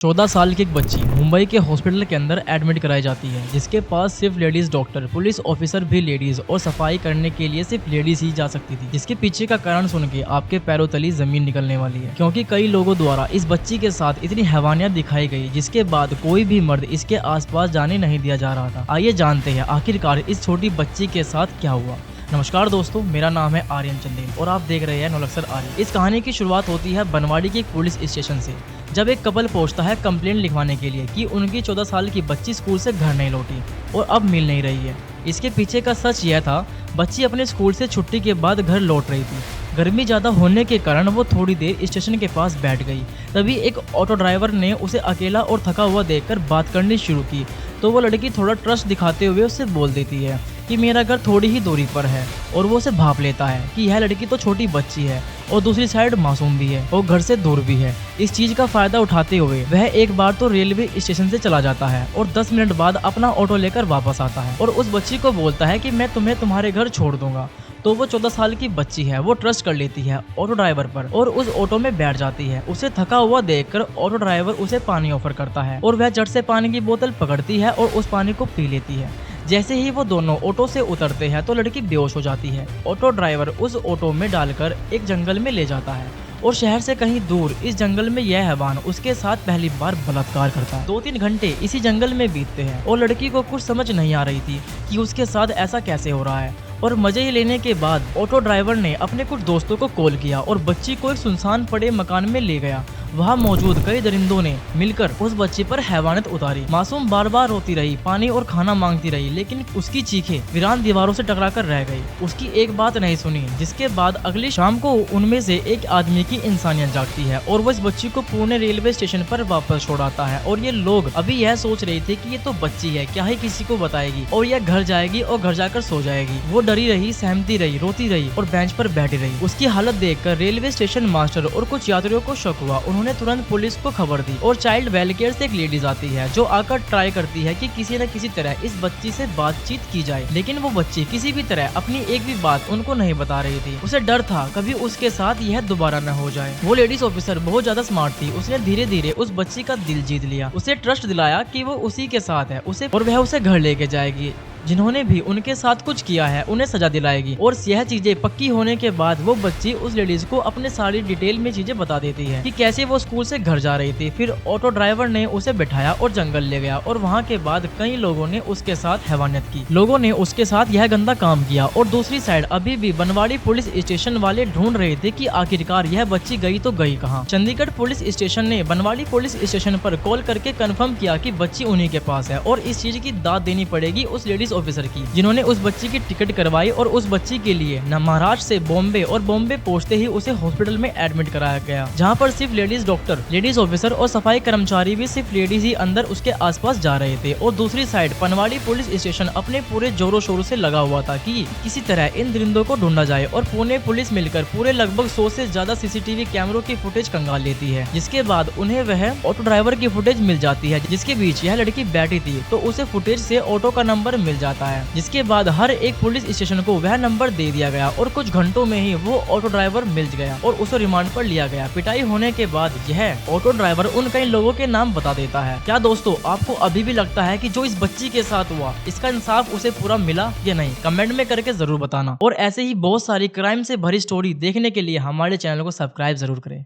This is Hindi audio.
14 साल की एक बच्ची मुंबई के हॉस्पिटल के अंदर एडमिट कराई जाती है, जिसके पास सिर्फ लेडीज डॉक्टर, पुलिस ऑफिसर भी लेडीज और सफाई करने के लिए सिर्फ लेडीज ही जा सकती थी। जिसके पीछे का कारण सुन के आपके पैरों तली जमीन निकलने वाली है, क्योंकि कई लोगों द्वारा इस बच्ची के साथ इतनी हैवानियत दिखाई गई, जिसके बाद कोई भी मर्द इसके आसपास जाने नहीं दिया जा रहा था। आइए जानते हैं आखिरकार इस छोटी बच्ची के साथ क्या हुआ। नमस्कार दोस्तों, मेरा नाम है आर्यन चंदेल और आप देख रहे हैं नौलक्सर आर्यन। इस कहानी की शुरुआत होती है बनवाड़ी के एक पुलिस स्टेशन से, जब एक कपल पहुंचता है कंप्लेंट लिखवाने के लिए कि उनकी 14 साल की बच्ची स्कूल से घर नहीं लौटी और अब मिल नहीं रही है। इसके पीछे का सच यह था, बच्ची अपने स्कूल से छुट्टी के बाद घर लौट रही थी। गर्मी ज़्यादा होने के कारण वो थोड़ी देर स्टेशन के पास बैठ गई। तभी एक ऑटो ड्राइवर ने उसे अकेला और थका हुआ देखकर बात करनी शुरू की, तो वो लड़की थोड़ा ट्रस्ट दिखाते हुए उससे बोल देती है कि मेरा घर थोड़ी ही दूरी पर है, और वो उसे भाप लेता है कि यह लड़की तो छोटी बच्ची है और दूसरी साइड मासूम भी है और घर से दूर भी है। इस चीज का फायदा उठाते हुए वह एक बार तो रेलवे स्टेशन से चला जाता है और 10 मिनट बाद अपना ऑटो लेकर वापस आता है और उस बच्ची को बोलता है कि मैं तुम्हें तुम्हारे घर छोड़ दूंगा। तो वो 14 साल की बच्ची है, वो ट्रस्ट कर लेती है ऑटो ड्राइवर पर और उस ऑटो में बैठ जाती है। उसे थका हुआ देखकर ऑटो ड्राइवर उसे पानी ऑफर करता है और वह झट से पानी की बोतल पकड़ती है और उस पानी को पी लेती है। जैसे ही वो दोनों ऑटो से उतरते हैं तो लड़की बेहोश हो जाती है। ऑटो ड्राइवर उस ऑटो में डालकर एक जंगल में ले जाता है और शहर से कहीं दूर इस जंगल में यह हैवान उसके साथ पहली बार बलात्कार करता है। 2-3 घंटे इसी जंगल में बीतते हैं और लड़की को कुछ समझ नहीं आ रही थी कि उसके साथ ऐसा कैसे हो रहा है। और मजे ही लेने के बाद ऑटो ड्राइवर ने अपने कुछ दोस्तों को कॉल किया और बच्ची को एक सुनसान पड़े मकान में ले गया। वहाँ मौजूद कई दरिंदों ने मिलकर उस बच्ची पर हैवानियत उतारी। मासूम बार बार रोती रही, पानी और खाना मांगती रही, लेकिन उसकी चीखें वीरान दीवारों से टकराकर रह गई। उसकी एक बात नहीं सुनी, जिसके बाद अगली शाम को उनमें से एक आदमी की इंसानियत जागती है और वो इस बच्ची को पुणे रेलवे स्टेशन पर वापस छोड़ाता है। और ये लोग अभी यह सोच रहे थे कि ये तो बच्ची है, क्या ही किसी को बताएगी और यह घर जाएगी और घर जाकर सो जाएगी। वो डरी रही, सहमती रही, रोती रही और बेंच पर बैठी रही। उसकी हालत देखकर रेलवे स्टेशन मास्टर और कुछ यात्रियों को शक हुआ। उन्होंने तुरंत पुलिस को खबर दी और चाइल्ड वेलफेयर से एक लेडीज आती है, जो आकर ट्राई करती है कि किसी न किसी तरह इस बच्ची से बातचीत की जाए। लेकिन वो बच्ची किसी भी तरह अपनी एक भी बात उनको नहीं बता रही थी। उसे डर था कभी उसके साथ यह दोबारा न हो जाए। वो लेडीज ऑफिसर बहुत ज्यादा स्मार्ट थी। उसने धीरे धीरे उस बच्ची का दिल जीत लिया, उसे ट्रस्ट दिलाया कि वो उसी के साथ है उसे और वह उसे घर लेके जाएगी। जिन्होंने भी उनके साथ कुछ किया है उन्हें सजा दिलाएगी। और यह चीजें पक्की होने के बाद वो बच्ची उस लेडीज को अपने सारी डिटेल में चीजें बता देती है कि कैसे वो स्कूल से घर जा रही थी। फिर ऑटो ड्राइवर ने उसे बिठाया और जंगल ले गया और वहाँ के बाद कई लोगों ने उसके साथ हैवानियत की। लोगों ने उसके साथ यह गंदा काम किया। और दूसरी साइड अभी भी बनवाड़ी पुलिस स्टेशन वाले ढूंढ रहे थे कि आखिरकार यह बच्ची गई तो गई कहाँ। चंडीगढ़ पुलिस स्टेशन ने बनवाड़ी पुलिस स्टेशन पर कॉल करके कंफर्म किया कि बच्ची उन्हीं के पास है और इस चीज की दाद देनी पड़ेगी उस लेडीज ऑफिसर की, जिन्होंने उस बच्ची की टिकट करवाई और उस बच्ची के लिए न महाराष्ट्र से बॉम्बे और बॉम्बे पहुंचते ही उसे हॉस्पिटल में एडमिट कराया गया, जहां पर सिर्फ लेडीज डॉक्टर, लेडीज ऑफिसर और सफाई कर्मचारी भी सिर्फ लेडीज ही अंदर उसके आसपास जा रहे थे। और दूसरी साइड बनवाड़ी पुलिस स्टेशन अपने पूरे जोरों शोरों से लगा हुआ था कि किसी तरह इन दरिंदों को ढूंढा जाए। और पुणे पुलिस मिलकर पूरे लगभग 100 से ज्यादा सीसीटीवी कैमरों की फुटेज कंगाल लेती है, जिसके बाद उन्हें वह ऑटो ड्राइवर की फुटेज मिल जाती है, जिसके बीच यह लड़की बैठी थी। तो उसे फुटेज से ऑटो का नंबर मिल जाता है, जिसके बाद हर एक पुलिस स्टेशन को वह नंबर दे दिया गया और कुछ घंटों में ही वो ऑटो ड्राइवर मिल गया और उसे रिमांड पर लिया गया। पिटाई होने के बाद यह ऑटो ड्राइवर उन कई लोगों के नाम बता देता है। क्या दोस्तों, आपको अभी भी लगता है कि जो इस बच्ची के साथ हुआ इसका इंसाफ उसे पूरा मिला या नहीं? कमेंट में करके जरूर बताना। और ऐसे ही बहुत सारी क्राइम से भरी स्टोरी देखने के लिए हमारे चैनल को सब्सक्राइब जरूर करें।